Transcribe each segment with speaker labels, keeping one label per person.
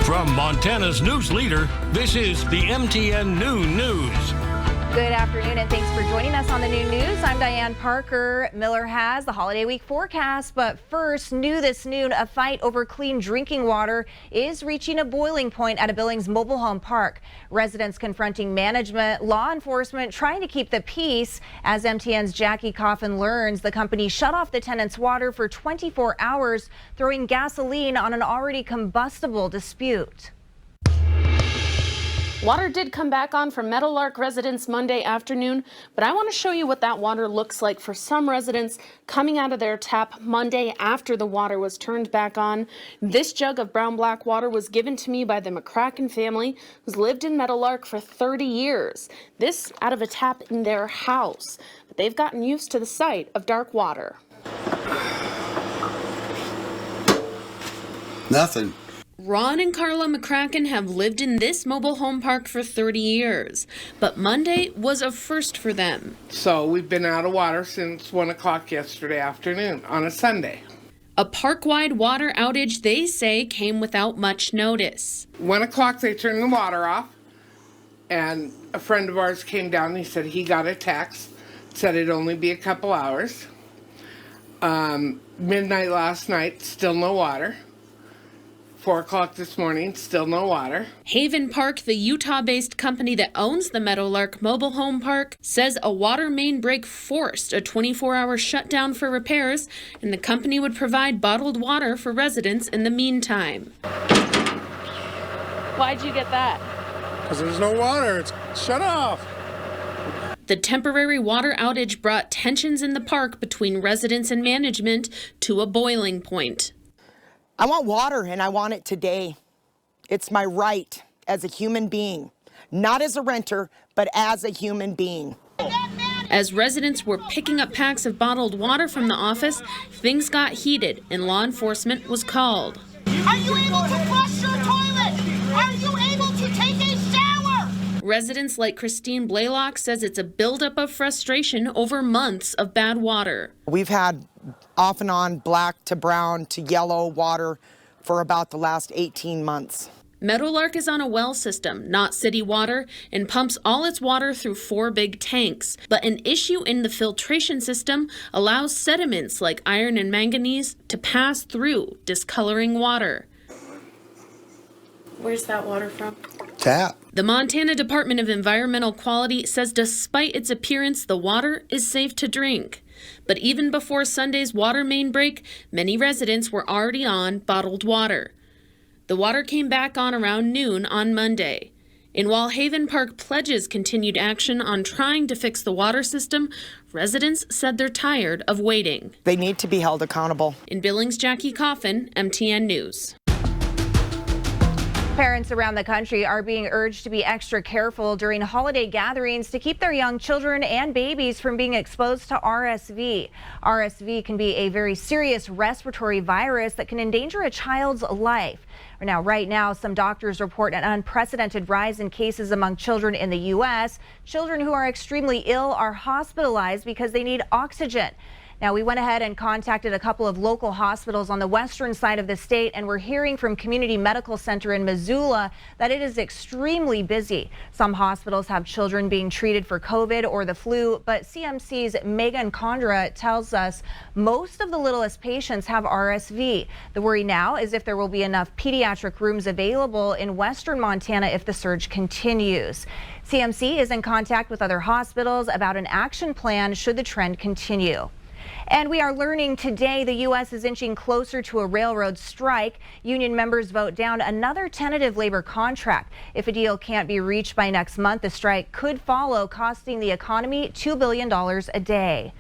Speaker 1: From Montana's news leader, this is the MTN Noon News.
Speaker 2: Good afternoon and thanks for joining us on the Noon News. I'm Dianne Parker. Miller has the holiday week forecast, but first, new this noon, a fight over clean drinking water is reaching a boiling point at a Billings mobile home park. Residents confronting management, law enforcement trying to keep the peace. As MTN's Jackie Coffin learns, the company shut off the tenants' water for 24 hours, throwing gasoline on an already combustible dispute.
Speaker 3: Water did come back on for Meadowlark residents Monday afternoon, but I want to show you what that water looks like for some residents coming out of their tap Monday after the water was turned back on. This jug of brown black water was given to me by the McCracken family, who's lived in Meadowlark for 30 years. This out of a tap in their house, but they've gotten used to the sight of dark water.
Speaker 4: Nothing.
Speaker 3: Ron and Carla McCracken have lived in this mobile home park for 30 years, but Monday was a first for them.
Speaker 5: So we've been out of water since 1 o'clock yesterday afternoon on a Sunday.
Speaker 3: A park-wide water outage, they say, came without much notice.
Speaker 5: 1 o'clock they turned the water off, and a friend of ours came down and he said he got a text, said it'd only be a couple hours. Midnight last night, still no water. 4 o'clock this morning, still no water.
Speaker 3: Haven Park, the Utah-based company that owns the Meadowlark mobile home park, says a water main break forced a 24-hour shutdown for repairs, and the company would provide bottled water for residents in the meantime. Why'd you get that?
Speaker 4: Because there's no water. It's shut off.
Speaker 3: The temporary water outage brought tensions in the park between residents and management to a boiling point.
Speaker 6: I want water, and I want it today. It's my right as a human being, not as a renter, but as a human being.
Speaker 3: As residents were picking up packs of bottled water from the office, things got heated and law enforcement was called.
Speaker 7: Are you able to flush your toilet? Are you able to take a shower?
Speaker 3: Residents like Christine Blaylock says it's a buildup of frustration over months of bad water.
Speaker 6: We've had off and on black to brown to yellow water for about the last 18 months.
Speaker 3: Meadowlark is on a well system, not city water, and pumps all its water through 4 big tanks. But an issue in the filtration system allows sediments like iron and manganese to pass through, discoloring water. Where's that water from?
Speaker 4: Tap.
Speaker 3: The Montana Department of Environmental Quality says despite its appearance, the water is safe to drink. But even before Sunday's water main break, many residents were already on bottled water. The water came back on around noon on Monday. And while Haven Park pledges continued action on trying to fix the water system, residents said they're tired of waiting.
Speaker 6: They need to be held accountable.
Speaker 3: In Billings, Jackie Coffin, MTN News.
Speaker 2: Parents around the country are being urged to be extra careful during holiday gatherings to keep their young children and babies from being exposed to RSV. RSV can be a very serious respiratory virus that can endanger a child's life. Now, right now, some doctors report an unprecedented rise in cases among children in the U.S. Children who are extremely ill are hospitalized because they need oxygen. Now, we went ahead and contacted a couple of local hospitals on the western side of the state, and we're hearing from Community Medical Center in Missoula that it is extremely busy. Some hospitals have children being treated for COVID or the flu, but CMC's Megan Condra tells us most of the littlest patients have RSV. The worry now is if there will be enough pediatric rooms available in western Montana if the surge continues. CMC is in contact with other hospitals about an action plan should the trend continue. And we are learning today the U.S. is inching closer to a railroad strike. Union members vote down another tentative labor contract. If a deal can't be reached by next month, the strike could follow, costing the economy $2 billion a day.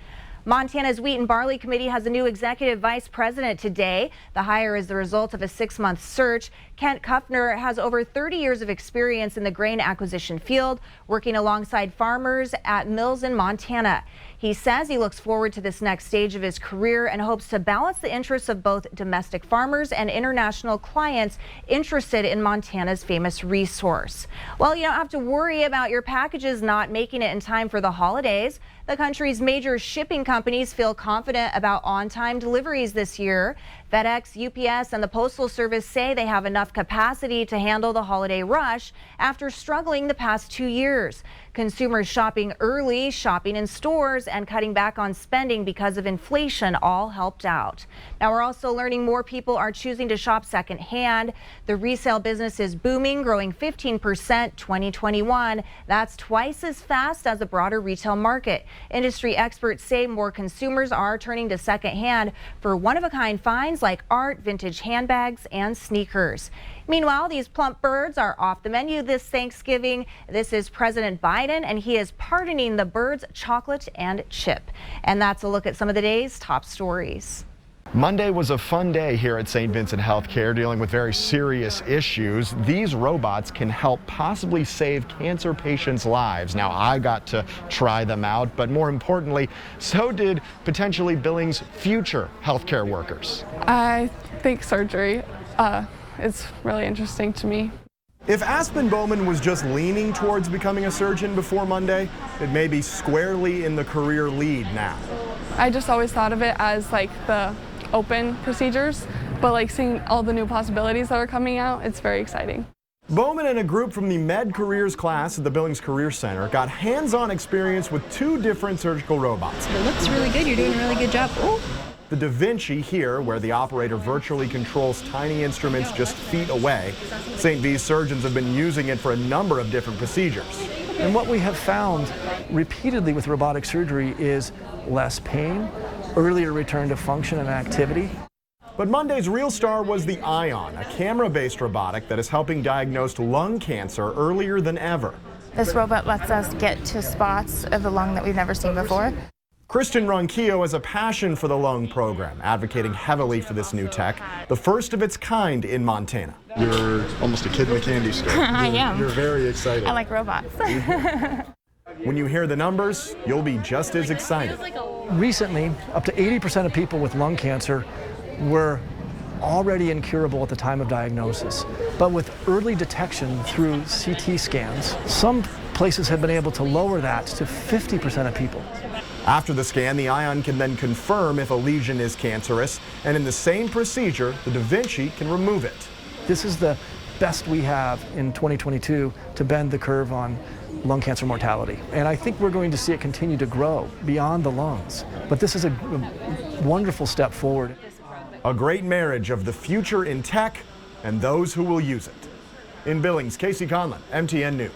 Speaker 2: Montana's Wheat and Barley Committee has a new executive vice president today. The hire is the result of a 6-month search. Kent Kuffner has over 30 years of experience in the grain acquisition field, working alongside farmers at mills in Montana. He says he looks forward to this next stage of his career and hopes to balance the interests of both domestic farmers and international clients interested in Montana's famous resource. Well, you don't have to worry about your packages not making it in time for the holidays. The country's major shipping companies feel confident about on-time deliveries this year. FedEx, UPS, and the Postal Service say they have enough capacity to handle the holiday rush after struggling the past 2 years. Consumers shopping early, shopping in stores, and cutting back on spending because of inflation all helped out. Now we're also learning more people are choosing to shop secondhand. The resale business is booming, growing 15% 2021. That's twice as fast as the broader retail market. Industry experts say more consumers are turning to secondhand for one-of-a-kind finds like art, vintage handbags, and sneakers. Meanwhile, these plump birds are off the menu this Thanksgiving. This is President Biden, and he is pardoning the birds chocolate and chip. And that's a look at some of the day's top stories.
Speaker 8: Monday was a fun day here at St. Vincent Healthcare, dealing with very serious issues. These robots can help possibly save cancer patients' lives. Now, I got to try them out, but more importantly, so did potentially Billings' future healthcare workers.
Speaker 9: I think surgery is really interesting to me.
Speaker 8: If Aspen Bowman was just leaning towards becoming a surgeon before Monday, it may be squarely in the career lead now.
Speaker 9: I just always thought of it as like the open procedures, but like seeing all the new possibilities that are coming out, it's very exciting.
Speaker 8: Bowman and a group from the Med Careers class at the Billings Career Center got hands-on experience with 2 different surgical robots.
Speaker 10: It looks really good. You're doing a really good job. Ooh.
Speaker 8: The Da Vinci here, where the operator virtually controls tiny instruments just feet away. St. V's surgeons have been using it for a number of different procedures.
Speaker 11: And what we have found repeatedly with robotic surgery is less pain, earlier return to function and activity.
Speaker 8: But Monday's real star was the Ion, a camera-based robotic that is helping diagnose lung cancer earlier than ever.
Speaker 12: This robot lets us get to spots of the lung that we've never seen before.
Speaker 8: Christian Ronquillo has a passion for the lung program, advocating heavily for this new tech, the first of its kind in Montana.
Speaker 13: You're almost a kid in a candy store.
Speaker 12: I am.
Speaker 13: You're very excited.
Speaker 12: I like robots.
Speaker 8: When you hear the numbers, you'll be just as excited.
Speaker 11: Recently, up to 80% of people with lung cancer were already incurable at the time of diagnosis. But with early detection through CT scans, some places have been able to lower that to 50% of people.
Speaker 8: After the scan, the Ion can then confirm if a lesion is cancerous, and in the same procedure, the Da Vinci can remove it.
Speaker 11: This is the best we have in 2022 to bend the curve on lung cancer mortality. And I think we're going to see it continue to grow beyond the lungs. But this is a wonderful step forward.
Speaker 8: A great marriage of the future in tech and those who will use it. In Billings, Casey Conlon, MTN News.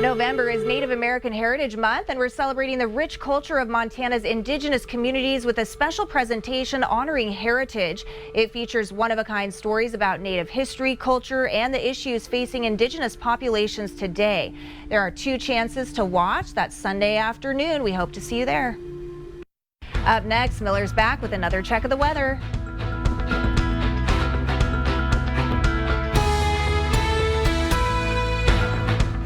Speaker 2: November is Native American Heritage Month, and we're celebrating the rich culture of Montana's indigenous communities with a special presentation honoring heritage. It features one-of-a-kind stories about Native history, culture, and the issues facing indigenous populations today. There are 2 chances to watch. That's Sunday afternoon. We hope to see you there. Up next, Miller's back with another check of the weather.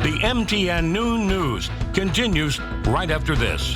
Speaker 1: The MTN Noon News continues right after this.